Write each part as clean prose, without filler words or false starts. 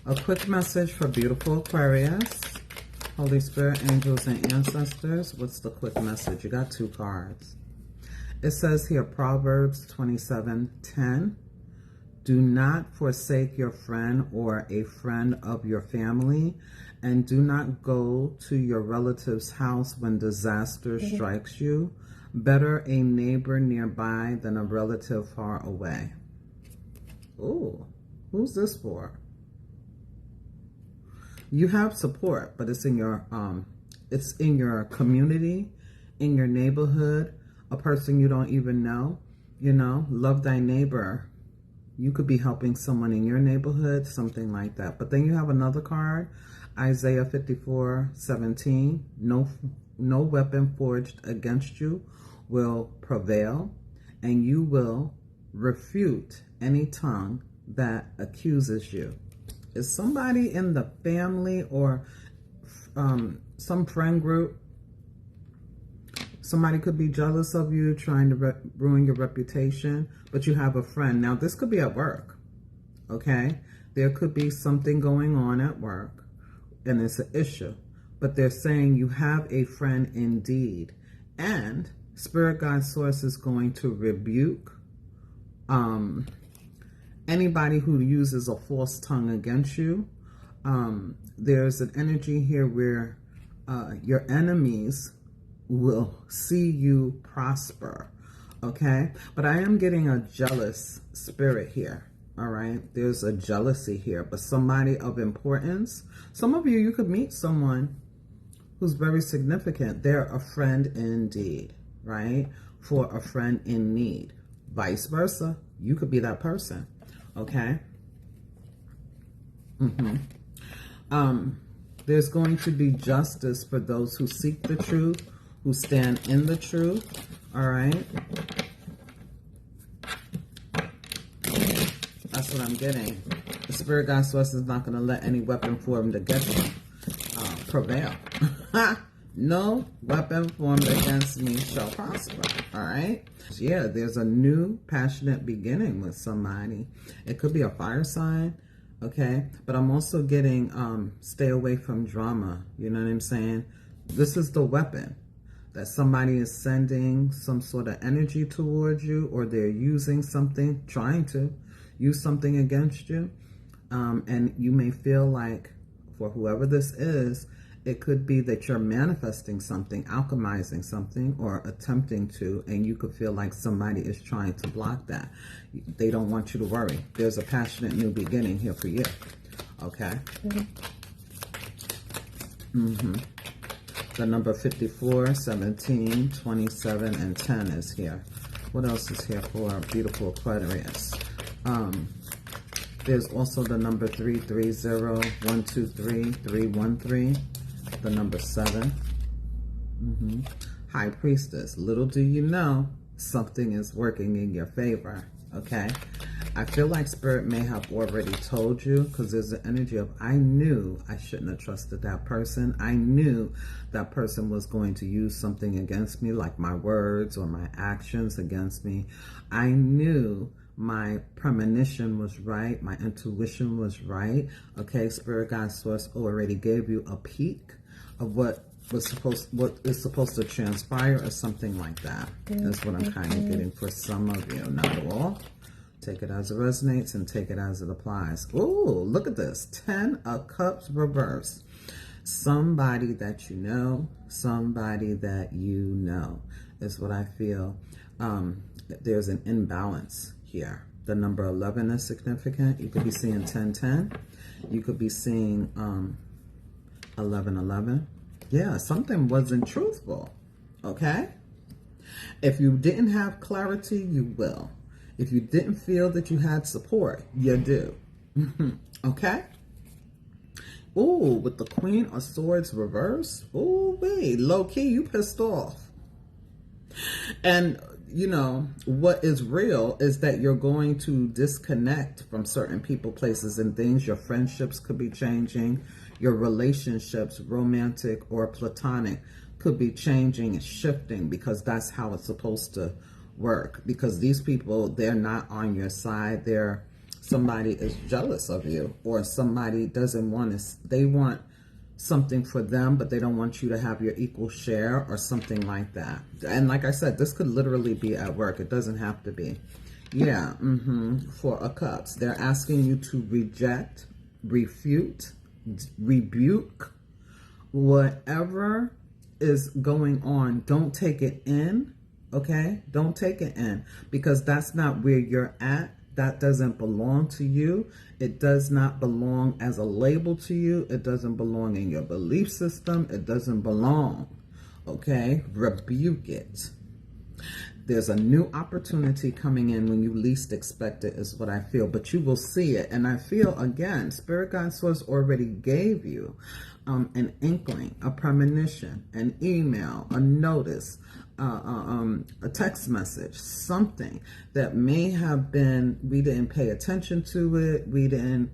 A quick message for beautiful Aquarius. Holy Spirit, angels, and ancestors. What's the quick message? You got 2 cards. It says here, Proverbs 27:10. Do not forsake your friend or a friend of your family, and do not go to your relative's house when disaster strikes you. Better a neighbor nearby than a relative far away. Ooh, who's this for? You have support, but it's in your community, in your neighborhood, a person you don't even know. You know, love thy neighbor. You could be helping someone in your neighborhood, something like that. But then you have another card, Isaiah 54:17. No weapon forged against you will prevail, and you will refute any tongue that accuses you. Is somebody in the family or some friend group? Somebody could be jealous of you, trying to ruin your reputation, but you have a friend. Now, this could be at work, okay? There could be something going on at work, and it's an issue. But they're saying you have a friend indeed. And Spirit Guide Source is going to rebuke anybody who uses a false tongue against you. There's an energy here where your enemies will see you prosper, okay? But I am getting a jealous spirit here, all right? There's a jealousy here, but somebody of importance. Some of you could meet someone who's very significant. They're a friend indeed, right? For a friend in need. Vice versa, you could be that person, okay? There's going to be justice for those who seek the truth, who stand in the truth, all right? That's what I'm getting. The Spirit Guide Source is not going to let any weapon formed against you prevail. No weapon formed against me shall prosper, all right? Yeah, there's a new passionate beginning with somebody. It could be a fire sign, okay? But I'm also getting stay away from drama, you know what I'm saying? This is the weapon. That somebody is sending some sort of energy towards you, or they're using something, trying to use something against you. And you may feel like, for whoever this is, it could be that you're manifesting something, alchemizing something, or attempting to, and you could feel like somebody is trying to block that. They don't want you to worry. There's a passionate new beginning here for you. Okay? The number 54, 17, 27, and 10 is here. What else is here for our beautiful Aquarius? There's also the number 330, 123, 313. The number 7. High Priestess. Little do you know, something is working in your favor, okay? I feel like Spirit may have already told you, because there's the energy of, I knew I shouldn't have trusted that person. I knew that person was going to use something against me, like my words or my actions against me. I knew my premonition was right. My intuition was right. Okay, Spirit Guide Source already gave you a peek of what is supposed to transpire, or something like that. That's what I'm kind of getting for some of you, not all. Take it as it resonates and take it as it applies. Ooh, look at this. 10 of Cups reverse. Somebody that you know, somebody that you know is what I feel. There's an imbalance here. The number 11 is significant. You could be seeing 10-10. You could be seeing 11-11. Yeah, something wasn't truthful, okay? If you didn't have clarity, you will. If you didn't feel that you had support, you do. Okay? Ooh, with the Queen of Swords reverse. Ooh, wait, low key, you pissed off. And, you know, what is real is that you're going to disconnect from certain people, places, and things. Your friendships could be changing. Your relationships, romantic or platonic, could be changing and shifting, because that's how it's supposed to work. Because these people, they're not on your side. They're somebody is jealous of you, or somebody doesn't want to, they want something for them, but they don't want you to have your equal share or something like that. And like I said, this could literally be at work. It doesn't have to be. Yeah, Four of Cups. They're asking you to reject, refute, rebuke, whatever is going on. Don't take it in, okay? Don't take it in, because that's not where you're at. That doesn't belong to you. It does not belong as a label to you. It doesn't belong in your belief system. It doesn't belong, okay? Rebuke it. There's a new opportunity coming in when you least expect it, is what I feel. But you will see it. And I feel, again, Spirit Guide Source already gave you an inkling, a premonition, an email, a notice, a text message, something that may have been, we didn't pay attention to it. We didn't,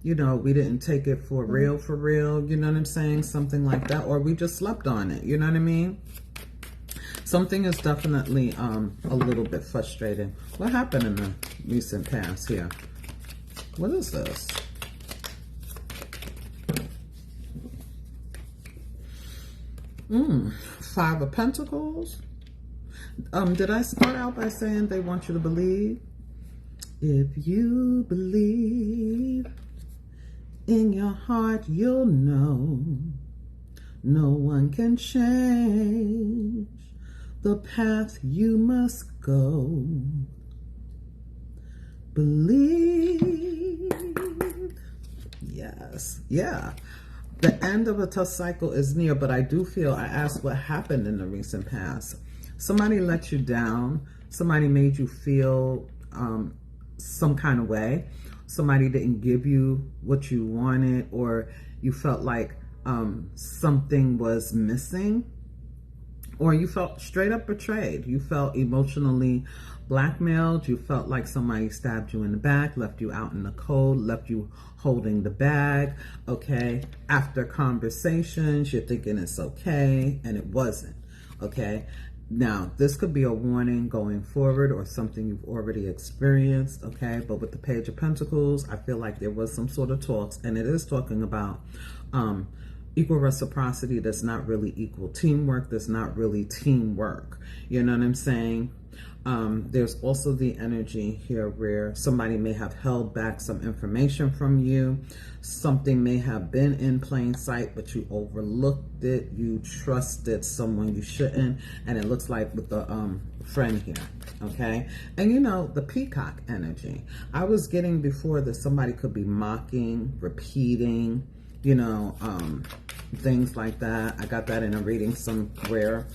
you know, we didn't take it for real, you know what I'm saying? Something like that. Or we just slept on it. You know what I mean? Something is definitely a little bit frustrating. What happened in the recent past here? What is this? Five of Pentacles. Did I start out by saying they want you to believe? If you believe in your heart, you'll know no one can change the path you must go. Believe. Yes. Yeah. The end of a tough cycle is near, but I do feel, I asked what happened in the recent past. Somebody let you down. Somebody made you feel some kind of way. Somebody didn't give you what you wanted, or you felt like something was missing. Or you felt straight up betrayed. You felt emotionally blackmailed. You felt like somebody stabbed you in the back, left you out in the cold, left you holding the bag, okay? After conversations, you're thinking it's okay, and it wasn't, okay? Now, this could be a warning going forward, or something you've already experienced, okay? But with the Page of Pentacles, I feel like there was some sort of talks, and it is talking about equal reciprocity. That's not really equal teamwork. That's not really teamwork. You know what I'm saying? There's also the energy here where somebody may have held back some information from you. Something may have been in plain sight, but you overlooked it. You trusted someone you shouldn't. And it looks like with the friend here, okay? And you know, the peacock energy. I was getting before that somebody could be mocking, repeating, you know, things like that. I got that in a reading somewhere.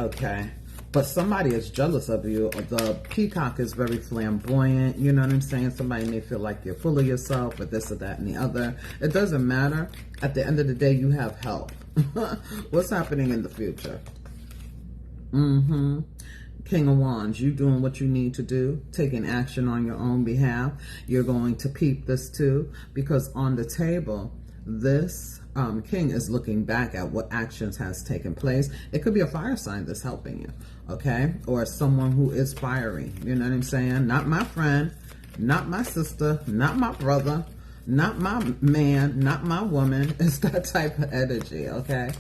Okay. But somebody is jealous of you. The peacock is very flamboyant. You know what I'm saying? Somebody may feel like you're full of yourself, or this or that and the other. It doesn't matter. At the end of the day, you have help. What's happening in the future? King of Wands, you doing what you need to do, taking action on your own behalf. You're going to peep this too, because on the table, this king is looking back at what actions has taken place. It could be a fire sign that's helping you, okay? Or someone who is fiery, you know what I'm saying? Not my friend, not my sister, not my brother, not my man, not my woman. It's that type of energy, okay?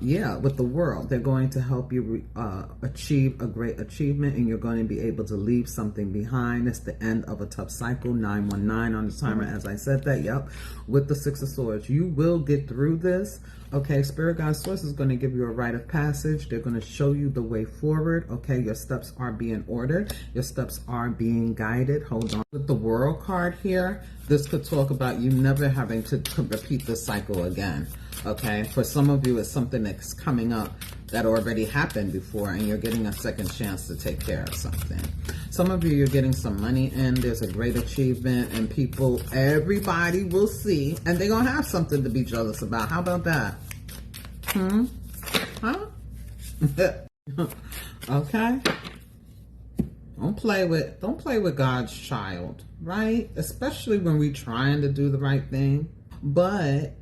Yeah, with the World, they're going to help you achieve a great achievement, and you're going to be able to leave something behind. It's the end of a tough cycle. 919 on the timer, as I said that. Yep. With the Six of Swords, you will get through this. Okay, Spirit Guide Source is going to give you a rite of passage. They're going to show you the way forward. Okay, your steps are being ordered. Your steps are being guided. Hold on. With the World card here, this could talk about you never having to repeat this cycle again. Okay, for some of you, it's something that's coming up that already happened before, and you're getting a second chance to take care of something. Some of you, you're getting some money in. There's a great achievement, and people, everybody will see, and they're going to have something to be jealous about. How about that? Huh? Okay. Don't play with God's child, right? Especially when we're trying to do the right thing. But,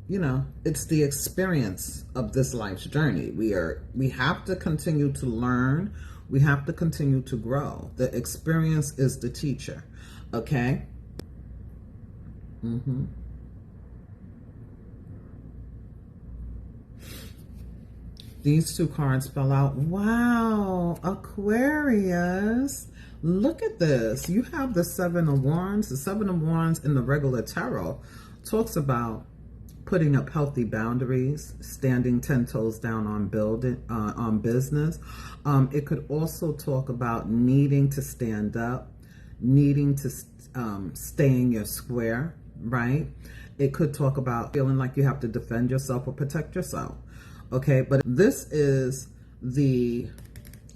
you know, it's the experience of this life's journey. We have to continue to learn. We have to continue to grow. The experience is the teacher. Okay? These two cards fell out. Wow, Aquarius. Look at this. You have the Seven of Wands. The Seven of Wands in the regular tarot talks about putting up healthy boundaries, standing 10 toes down on business. It could also talk about needing to stand up, needing to stay in your square, right? It could talk about feeling like you have to defend yourself or protect yourself. Okay, but this is the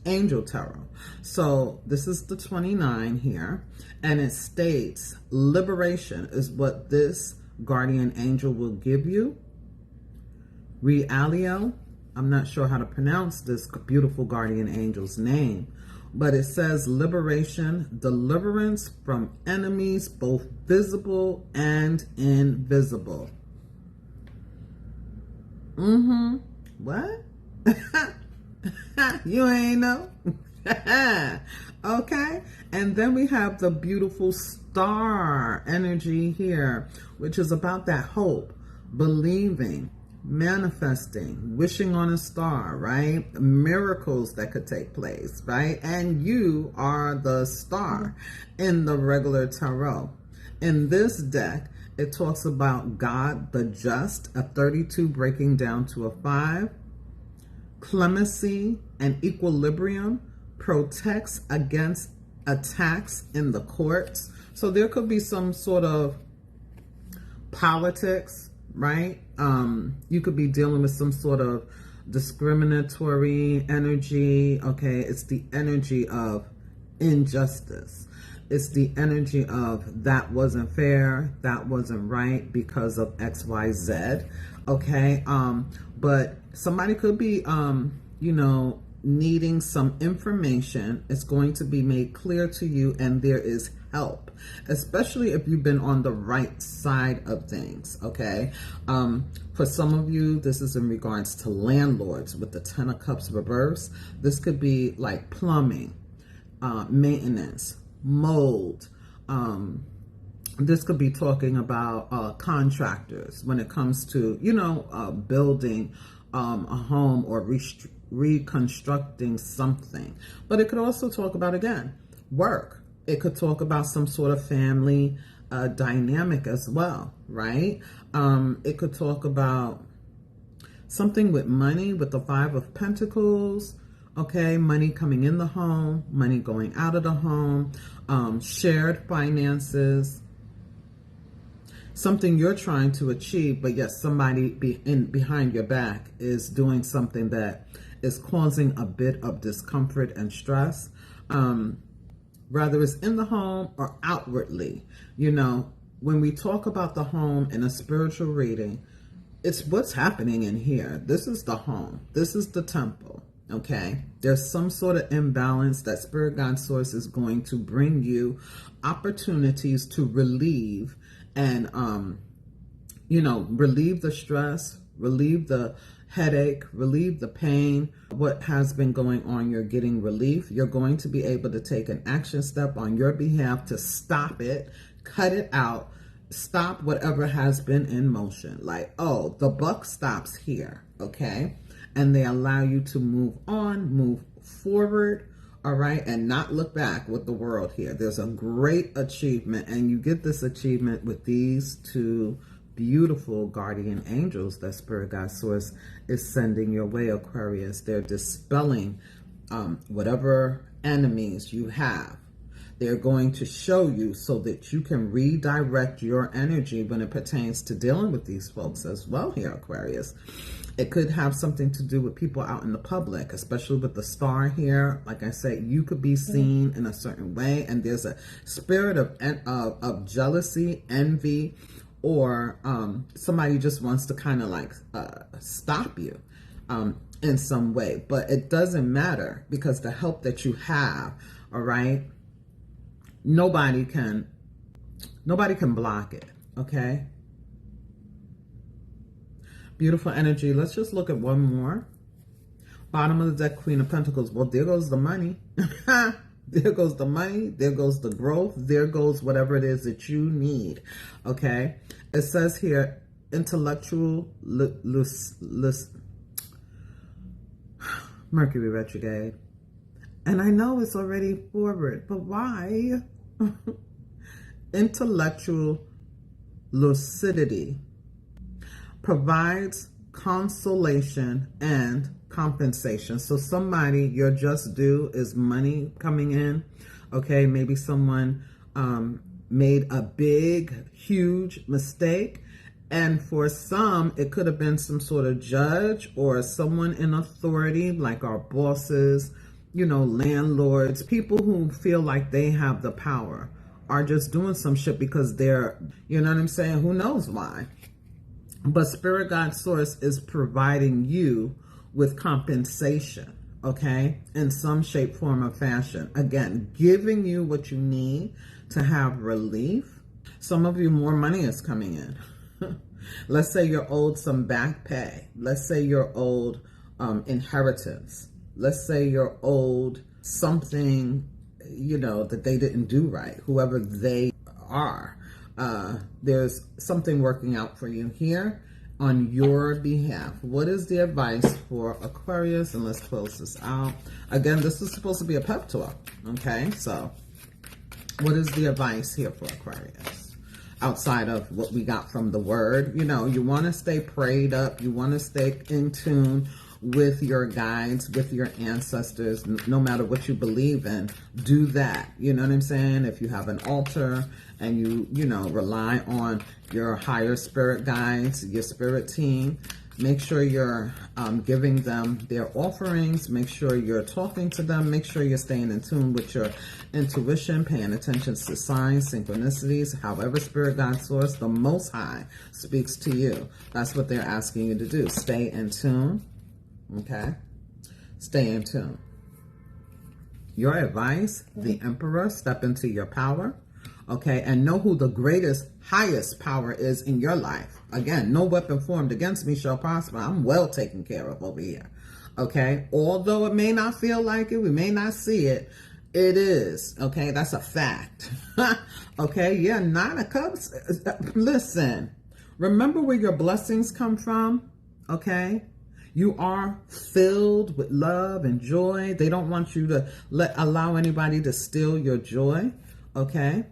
Angel Tarot. So this is the 29 here, and it states liberation is what this guardian angel will give you. Realio, I'm not sure how to pronounce this beautiful guardian angel's name, but it says liberation, deliverance from enemies, both visible and invisible. What? You ain't know? Okay. And then we have the beautiful star energy here, which is about that hope, believing, manifesting, wishing on a star, right? Miracles that could take place, right? And you are the star in the regular tarot. In this deck, it talks about God, the just, a 32 breaking down to a 5. Clemency and equilibrium, protects against attacks in the courts. So there could be some sort of politics, right? You could be dealing with some sort of discriminatory energy. Okay, it's the energy of injustice. It's the energy of that wasn't fair, that wasn't right because of XYZ. Okay, but somebody could be, you know, needing some information. It's going to be made clear to you, and there is help, especially if you've been on the right side of things. Okay, for some of you, this is in regards to landlords with the 10 of Cups reverse. This could be like plumbing, maintenance, mold. This could be talking about contractors when it comes to, you know, building a home or reconstructing something. But it could also talk about, again, work. It could talk about some sort of family dynamic as well, right? It could talk about something with money, with the 5 of Pentacles. Okay, money coming in the home, money going out of the home, shared finances, something you're trying to achieve, but yet somebody behind your back is doing something that is causing a bit of discomfort and stress, whether it's in the home or outwardly. You know, when we talk about the home in a spiritual reading, it's what's happening in here. This is the home. This is the temple. Okay, there's some sort of imbalance that Spirit Guide Source is going to bring you opportunities to relieve and, you know, relieve the stress, relieve the headache, relieve the pain. What has been going on, you're getting relief. You're going to be able to take an action step on your behalf to stop it, cut it out, stop whatever has been in motion. Like, oh, the buck stops here. Okay. And they allow you to move on, move forward, all right, and not look back with the world here. There's a great achievement, and you get this achievement with these two beautiful guardian angels that Spirit Guide Source is sending your way, Aquarius. They're dispelling whatever enemies you have. They're going to show you so that you can redirect your energy when it pertains to dealing with these folks as well here, Aquarius. It could have something to do with people out in the public, especially with the star here. Like I said, you could be seen in a certain way, and there's a spirit of jealousy, envy, or somebody just wants to kind of like stop you in some way. But it doesn't matter, because the help that you have, all right, nobody can block it. Okay. Beautiful energy. Let's just look at one more. Bottom of the deck, Queen of Pentacles. Well, there goes the money. There goes the money, there goes the growth, there goes whatever it is that you need, okay? It says here, intellectual, Mercury retrograde. And I know it's already forward, but why? Intellectual lucidity provides consolation and compensation. So somebody, your just due is money coming in. Okay, maybe someone made a big, huge mistake. And for some, it could have been some sort of judge or someone in authority, like our bosses, you know, landlords, people who feel like they have the power are just doing some shit because they're, you know what I'm saying? Who knows why? But Spirit God Source is providing you with compensation, okay? In some shape, form, or fashion. Again, giving you what you need to have relief. Some of you, more money is coming in. Let's say you're owed some back pay. Let's say you're owed inheritance. Let's say you're owed something, you know, that they didn't do right, whoever they are. There's something working out for you here on your behalf. What is the advice for Aquarius? And let's close this out. Again, this is supposed to be a pep talk, okay? So what is the advice here for Aquarius? Outside of what we got from the word, you know, you want to stay prayed up. You want to stay in tune with your guides, with your ancestors, no matter what you believe in, do that. You know what I'm saying? If you have an altar and you know, rely on your higher spirit guides, your spirit team, make sure you're giving them their offerings. Make sure you're talking to them. Make sure you're staying in tune with your intuition, paying attention to signs, synchronicities, however Spirit God Source, the Most High, speaks to you. That's what they're asking you to do. Stay in tune. Okay, stay in tune. Your advice, the Emperor, step into your power, okay, and know who the greatest, highest power is in your life. Again, no weapon formed against me shall prosper. I'm well taken care of over here, okay? Although it may not feel like it, we may not see it, it is, okay? That's a fact, okay? Yeah, Nine of Cups, listen, remember where your blessings come from, okay? You are filled with love and joy. They don't want you to allow anybody to steal your joy, okay?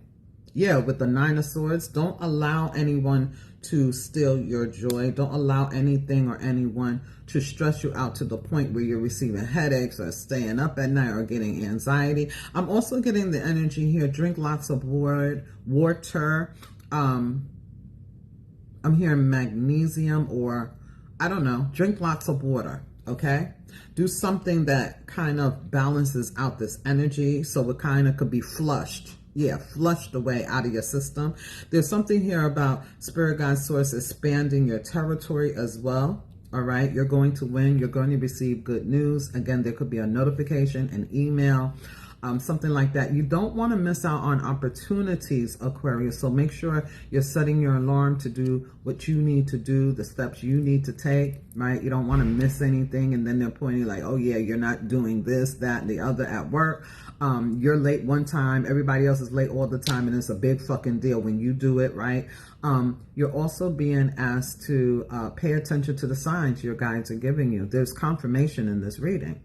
Yeah, with the Nine of Swords, don't allow anyone to steal your joy. Don't allow anything or anyone to stress you out to the point where you're receiving headaches or staying up at night or getting anxiety. I'm also getting the energy here. Drink lots of water. I'm hearing magnesium, or I don't know, drink lots of water, okay? Do something that kind of balances out this energy so it kind of could be flushed. Yeah, flushed away out of your system. There's something here about Spirit God Source expanding your territory as well, all right? You're going to win. You're going to receive good news. Again, there could be a notification, an email, something like that. You don't want to miss out on opportunities, Aquarius. So make sure you're setting your alarm to do what you need to do, the steps you need to take, right? You don't want to miss anything. And then they're pointing like, oh yeah, you're not doing this, that, and the other at work. You're late one time, everybody else is late all the time, and it's a big fucking deal when you do it, right? You're also being asked to pay attention to the signs your guides are giving you. There's confirmation in this reading.